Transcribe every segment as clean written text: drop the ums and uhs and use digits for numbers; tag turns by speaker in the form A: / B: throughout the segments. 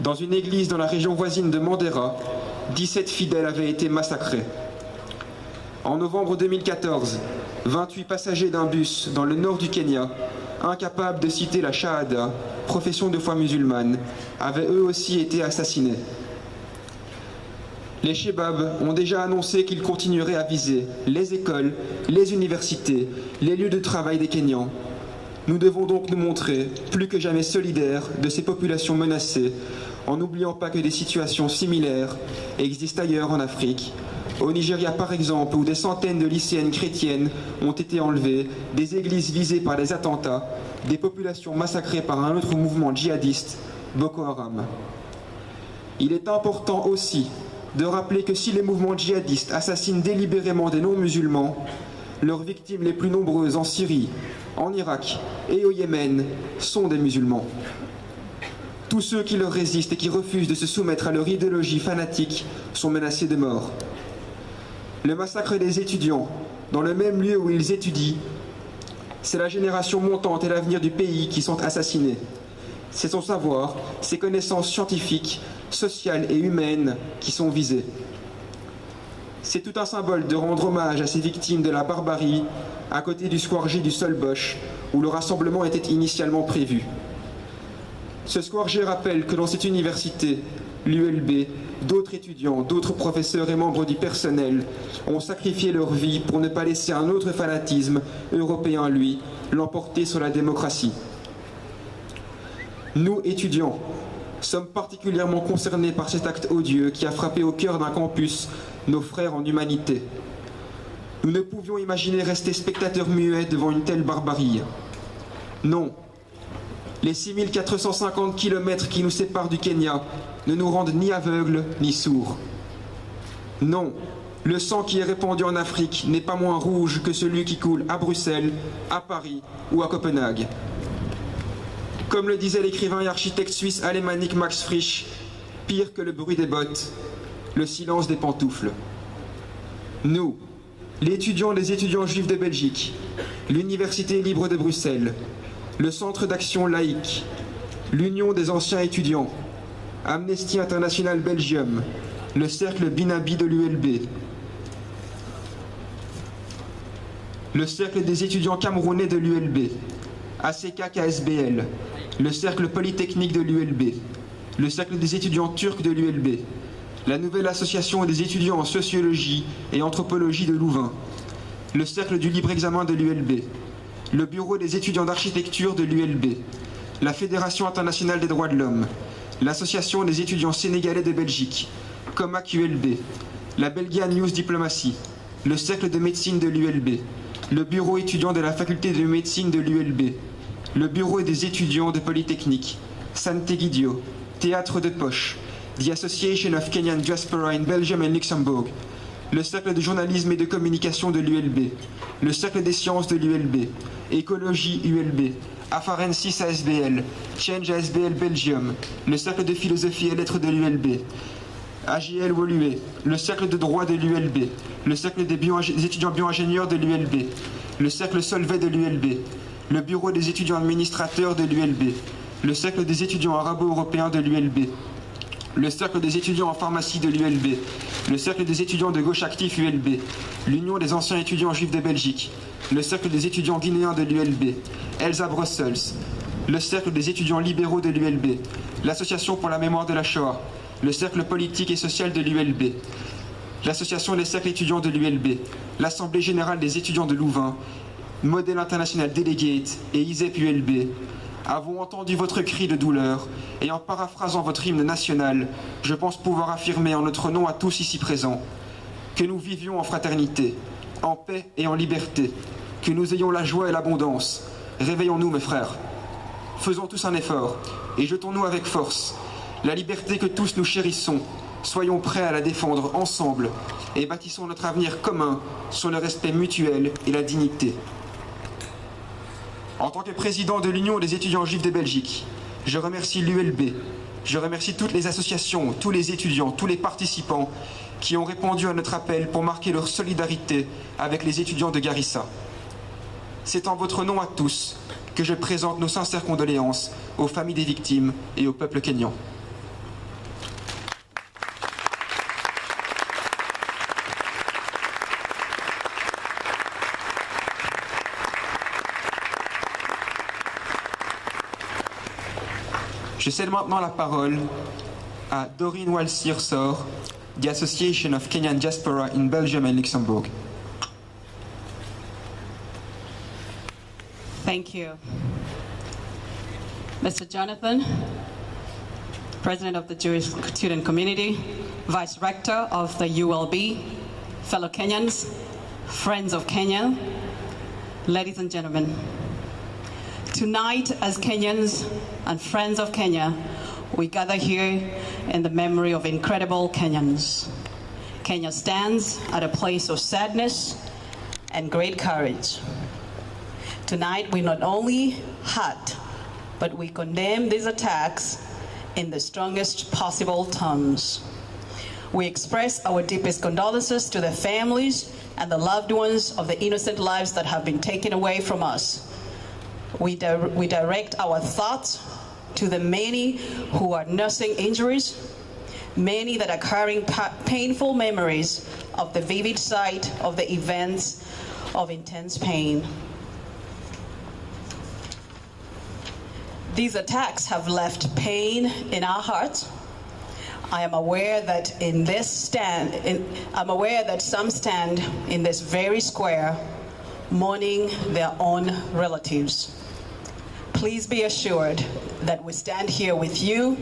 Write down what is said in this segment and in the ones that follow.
A: Dans une église dans la région voisine de Mandera, 17 fidèles avaient été massacrés. En novembre 2014, 28 passagers d'un bus dans le nord du Kenya, incapables de citer la Shahada, profession de foi musulmane, avaient eux aussi été assassinés. Les Shebabs ont déjà annoncé qu'ils continueraient à viser les écoles, les universités, les lieux de travail des Kenyans. Nous devons donc nous montrer plus que jamais solidaires de ces populations menacées, en n'oubliant pas que des situations similaires existent ailleurs en Afrique. Au Nigeria par exemple, où des centaines de lycéennes chrétiennes ont été enlevées, des églises visées par des attentats, des populations massacrées par un autre mouvement djihadiste, Boko Haram. Il est important aussi de rappeler que si les mouvements djihadistes assassinent délibérément des non-musulmans, leurs victimes les plus nombreuses en Syrie, en Irak et au Yémen sont des musulmans. Tous ceux qui leur résistent et qui refusent de se soumettre à leur idéologie fanatique sont menacés de mort. Le massacre des étudiants, dans le même lieu où ils étudient, c'est la génération montante et l'avenir du pays qui sont assassinés. C'est son savoir, ses connaissances scientifiques, sociales et humaines qui sont visées. C'est tout un symbole de rendre hommage à ces victimes de la barbarie, à côté du square J du Solbosch, où le rassemblement était initialement prévu. Ce square J rappelle que dans cette université, l'ULB, d'autres étudiants, d'autres professeurs et membres du personnel ont sacrifié leur vie pour ne pas laisser un autre fanatisme, européen lui, l'emporter sur la démocratie. Nous, étudiants, sommes particulièrement concernés par cet acte odieux qui a frappé au cœur d'un campus nos frères en humanité. Nous ne pouvions imaginer rester spectateurs muets devant une telle barbarie. Non, les 6450 km qui nous séparent du Kenya ne nous rendent ni aveugles ni sourds. Non, le sang qui est répandu en Afrique n'est pas moins rouge que celui qui coule à Bruxelles, à Paris ou à Copenhague. Comme le disait l'écrivain et architecte suisse alémanique Max Frisch, pire que le bruit des bottes, le silence des pantoufles. Nous, les étudiants juifs de Belgique, l'Université libre de Bruxelles, le Centre d'action laïque, l'Union des anciens étudiants, Amnesty International Belgium, le Cercle Binabi de l'ULB, le Cercle des étudiants camerounais de l'ULB, ACK KSBL, le Cercle Polytechnique de l'ULB, le Cercle des étudiants turcs de l'ULB, la nouvelle association des étudiants en sociologie et anthropologie de Louvain, le Cercle du libre examen de l'ULB, le Bureau des étudiants d'architecture de l'ULB, la Fédération internationale des droits de l'homme, l'Association des étudiants sénégalais de Belgique, COMAC ULB, la Belgian News Diplomacy, le Cercle de médecine de l'ULB, le Bureau étudiant de la Faculté de médecine de l'ULB, le Bureau des étudiants de Polytechnique, Sant'Egidio, Théâtre de Poche, The Association of Kenyan Diaspora in Belgium and Luxembourg, le Cercle de journalisme et de communication de l'ULB, le Cercle des sciences de l'ULB, Écologie ULB, Afarensis ASBL, Change ASBL Belgium, le Cercle de philosophie et lettres de l'ULB, AGL Woluwe, le Cercle de droit de l'ULB, le Cercle des étudiants bio-ingénieurs de l'ULB, le Cercle Solvay de l'ULB, le Bureau des étudiants administrateurs de l'ULB, le Cercle des étudiants arabo-européens de l'ULB, le Cercle des étudiants en pharmacie de l'ULB, le Cercle des étudiants de gauche actif ULB, l'Union des anciens étudiants juifs de Belgique, le Cercle des étudiants guinéens de l'ULB, Elsa Brussels, le Cercle des étudiants libéraux de l'ULB, l'Association pour la mémoire de la Shoah, le Cercle politique et social de l'ULB, l'Association des cercles étudiants de l'ULB, l'Assemblée générale des étudiants de Louvain, Modèle International Delegate et ISEP ULB, avons entendu votre cri de douleur et en paraphrasant votre hymne national, je pense pouvoir affirmer en notre nom à tous ici présents que nous vivions en fraternité, en paix et en liberté, que nous ayons la joie et l'abondance. Réveillons-nous mes frères. Faisons tous un effort et jetons-nous avec force la liberté que tous nous chérissons. Soyons prêts à la défendre ensemble et bâtissons notre avenir commun sur le respect mutuel et la dignité. En tant que président de l'Union des étudiants juifs de Belgique, je remercie l'ULB, je remercie toutes les associations, tous les étudiants, tous les participants qui ont répondu à notre appel pour marquer leur solidarité avec les étudiants de Garissa. C'est en votre nom à tous que que je présente nos sincères condoléances aux familles des victimes et au peuple kényan. Je cède maintenant la parole à Doreen Walsir-Sor, the Association of Kenyan Diaspora in Belgium and Luxembourg.
B: Thank you. Mr. Jonathan, President of the Jewish Student Community, Vice Rector of the ULB, fellow Kenyans, friends of Kenya, ladies and gentlemen. Tonight, as Kenyans and friends of Kenya, we gather here in the memory of incredible Kenyans. Kenya stands at a place of sadness and great courage. Tonight, we not only hurt, but we condemn these attacks in the strongest possible terms. We express our deepest condolences to the families and the loved ones of the innocent lives that have been taken away from us. We direct our thoughts to the many who are nursing injuries, many that are carrying painful memories of the vivid sight of the events of intense pain. These attacks have left pain in our hearts. I am aware that some stand in this very square mourning their own relatives. Please be assured that we stand here with you.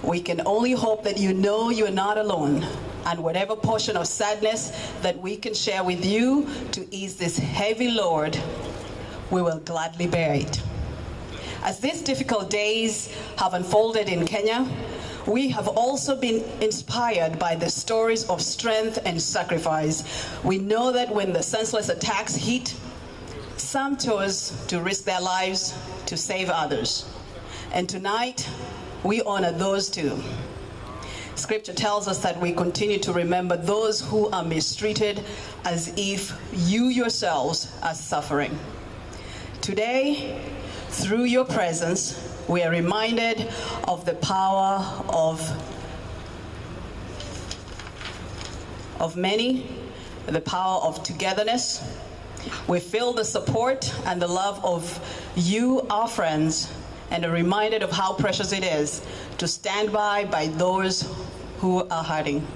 B: We can only hope that you know you are not alone, and whatever portion of sadness that we can share with you to ease this heavy load, we will gladly bear it. As these difficult days have unfolded in Kenya, we have also been inspired by the stories of strength and sacrifice. We know that when the senseless attacks hit, some chose to risk their lives to save others. And tonight, we honor those too. Scripture tells us that we continue to remember those who are mistreated as if you yourselves are suffering. Today, through your presence, we are reminded of the power of many, the power of togetherness. We feel the support and the love of you, our friends, and are reminded of how precious it is to stand by those who are hurting.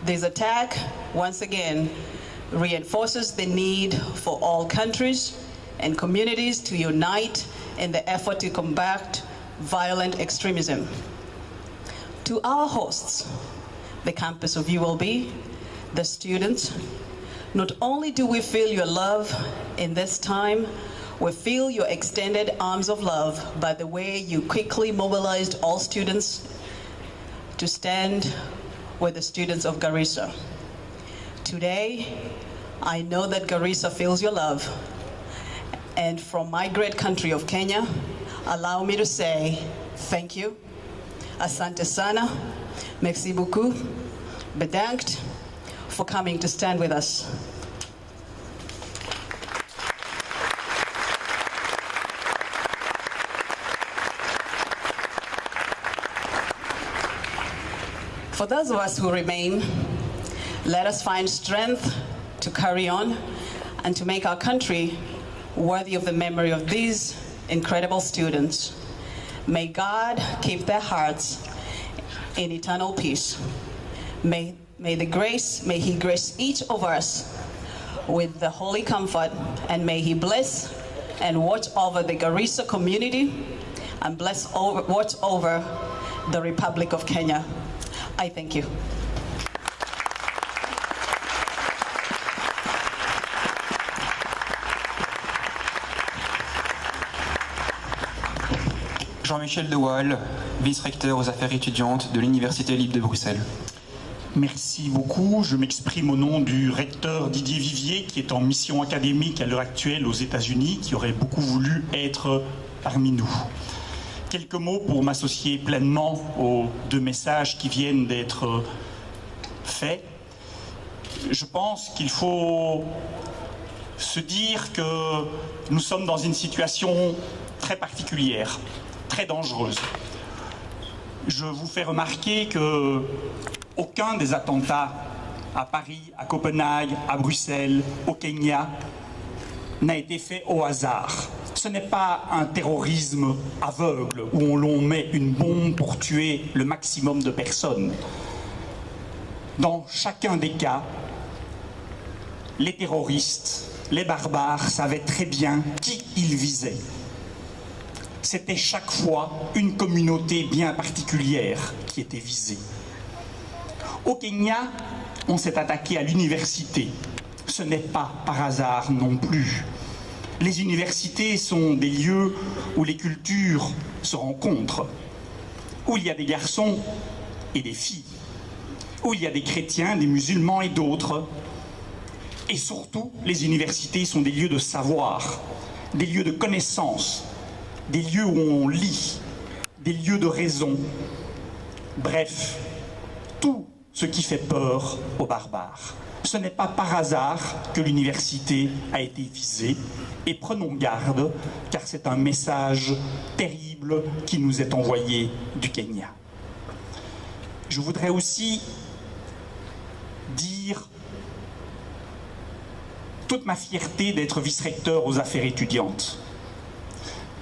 B: This attack, once again, reinforces the need for all countries and communities to unite in the effort to combat violent extremism. To our hosts, the campus of ULB, the students, not only do we feel your love in this time, we feel your extended arms of love by the way you quickly mobilized all students to stand with the students of Garissa. Today, I know that Garissa feels your love. And from my great country of Kenya, allow me to say thank you, asante sana, merci beaucoup, bedankt, for coming to stand with us. For those of us who remain, let us find strength to carry on and to make our country worthy of the memory of these incredible students. May God keep their hearts in eternal peace. May He grace each of us with the holy comfort, and may He bless and watch over the Garissa community and watch over the Republic of Kenya. I thank you.
A: Jean-Michel De Waal, vice-recteur aux affaires étudiantes de l'Université libre de Bruxelles.
C: Merci beaucoup. Je m'exprime au nom du recteur Didier Vivier, qui est en mission académique à l'heure actuelle aux États-Unis, qui aurait beaucoup voulu être parmi nous. Quelques mots pour m'associer pleinement aux deux messages qui viennent d'être faits. Je pense qu'il faut se dire que nous sommes dans une situation très particulière, très dangereuse. Je vous fais remarquer que aucun des attentats à Paris, à Copenhague, à Bruxelles, au Kenya n'a été fait au hasard. Ce n'est pas un terrorisme aveugle où l'on met une bombe pour tuer le maximum de personnes. Dans chacun des cas, les terroristes, les barbares savaient très bien qui ils visaient. C'était chaque fois une communauté bien particulière qui était visée. Au Kenya, on s'est attaqué à l'université. Ce n'est pas par hasard non plus. Les universités sont des lieux où les cultures se rencontrent, où il y a des garçons et des filles, où il y a des chrétiens, des musulmans et d'autres. Et surtout, les universités sont des lieux de savoir, des lieux de connaissance, des lieux où on lit, des lieux de raison. Bref, tout ce qui fait peur aux barbares. Ce n'est pas par hasard que l'université a été visée. Et prenons garde, car c'est un message terrible qui nous est envoyé du Kenya. Je voudrais aussi dire toute ma fierté d'être vice-recteur aux affaires étudiantes.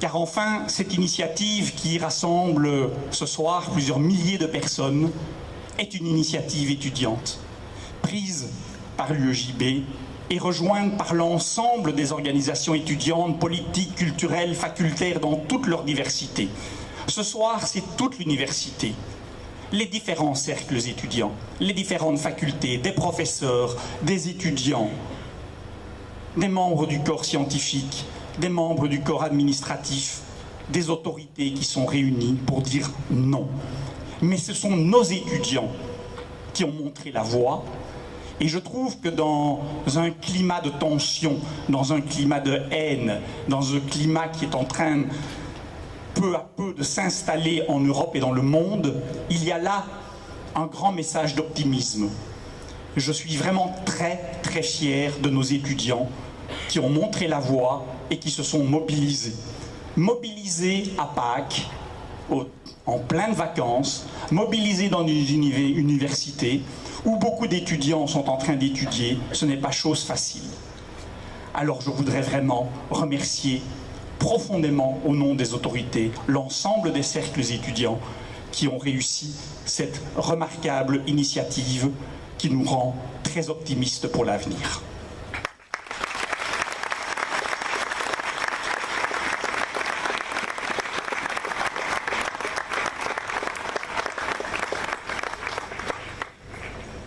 C: Car enfin, cette initiative qui rassemble ce soir plusieurs milliers de personnes est une initiative étudiante, prise par l'UEJB et rejointe par l'ensemble des organisations étudiantes, politiques, culturelles, facultaires dans toute leur diversité. Ce soir, c'est toute l'université, les différents cercles étudiants, les différentes facultés, des professeurs, des étudiants, des membres du corps scientifique, des membres du corps administratif, des autorités qui sont réunies pour dire non. Mais ce sont nos étudiants qui ont montré la voie. Et je trouve que dans un climat de tension, dans un climat de haine, dans un climat qui est en train peu à peu de s'installer en Europe et dans le monde, il y a là un grand message d'optimisme. Je suis vraiment très très fier de nos étudiants qui ont montré la voie et qui se sont mobilisés. Mobilisés à Pâques, en pleine vacances, mobilisés dans une université où beaucoup d'étudiants sont en train d'étudier. Ce n'est pas chose facile. Alors je voudrais vraiment remercier profondément au nom des autorités l'ensemble des cercles étudiants qui ont réussi cette remarquable initiative qui nous rend très optimistes pour l'avenir.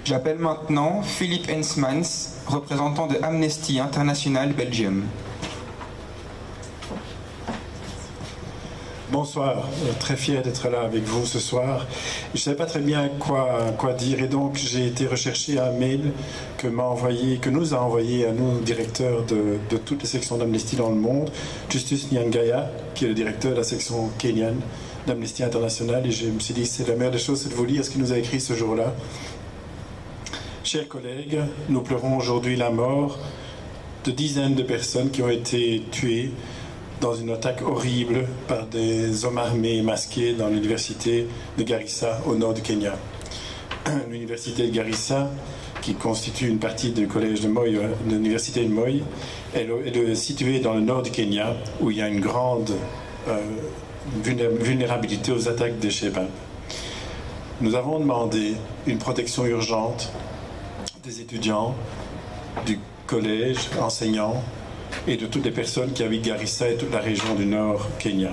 A: J'appelle maintenant Philippe Hensmans, représentant de Amnesty International Belgium.
D: Bonsoir, très fier d'être là avec vous ce soir. Je ne savais pas très bien quoi dire et donc j'ai été rechercher un mail que nous a envoyé à nous, directeurs de toutes les sections d'Amnesty dans le monde, Justus Nyangaya, qui est le directeur de la section kenyane d'Amnesty International, et je me suis dit c'est la meilleure des choses, c'est de vous lire ce qu'il nous a écrit ce jour-là. Chers collègues, nous pleurons aujourd'hui la mort de dizaines de personnes qui ont été tuées dans une attaque horrible par des hommes armés masqués dans l'université de Garissa au nord du Kenya. L'université de Garissa, qui constitue une partie du collège de Moi, de l'université de Moi, elle est située dans le nord du Kenya où il y a une grande vulnérabilité aux attaques des Shebab. Nous avons demandé une protection urgente des étudiants, du collège, enseignants et de toutes les personnes qui habitent Garissa et toute la région du nord Kenya.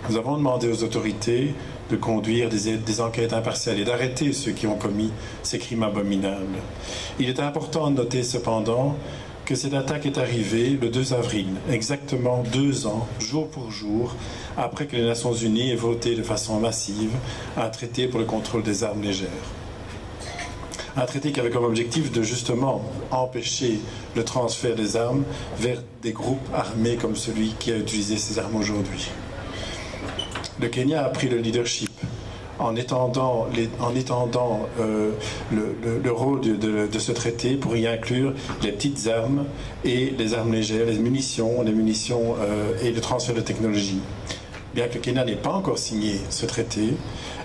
D: Nous avons demandé aux autorités de conduire des enquêtes impartiales et d'arrêter ceux qui ont commis ces crimes abominables. Il est important de noter cependant que cette attaque est arrivée le 2 avril, exactement 2 ans, jour pour jour, après que les Nations Unies aient voté de façon massive un traité pour le contrôle des armes légères. Un traité qui avait comme objectif de justement empêcher le transfert des armes vers des groupes armés comme celui qui a utilisé ces armes aujourd'hui. Le Kenya a pris le leadership en étendant le rôle de ce traité pour y inclure les petites armes et les armes légères, les munitions et le transfert de technologie. Bien que le Kenya n'ait pas encore signé ce traité,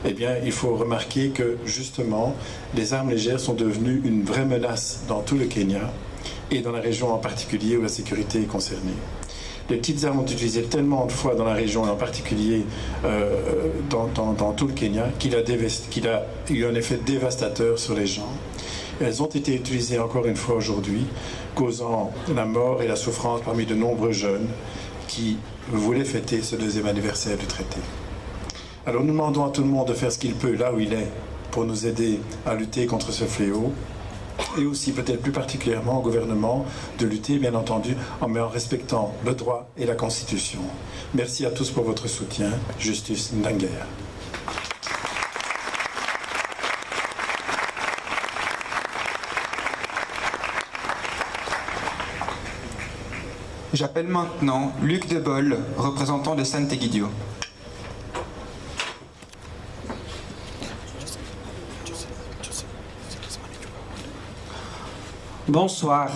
D: eh bien, il faut remarquer que justement, les armes légères sont devenues une vraie menace dans tout le Kenya et dans la région en particulier où la sécurité est concernée. Les petites armes ont été utilisées tellement de fois dans la région et en particulier dans tout le Kenya qu'il a eu un effet dévastateur sur les gens. Elles ont été utilisées encore une fois aujourd'hui, causant la mort et la souffrance parmi de nombreux jeunes qui voulaient fêter ce 2e anniversaire du traité. Alors nous demandons à tout le monde de faire ce qu'il peut là où il est pour nous aider à lutter contre ce fléau et aussi peut-être plus particulièrement au gouvernement de lutter bien entendu en respectant le droit et la Constitution. Merci à tous pour votre soutien. Justus Ndangere.
A: J'appelle maintenant Luc Debol, représentant de Santegidio.
E: Bonsoir.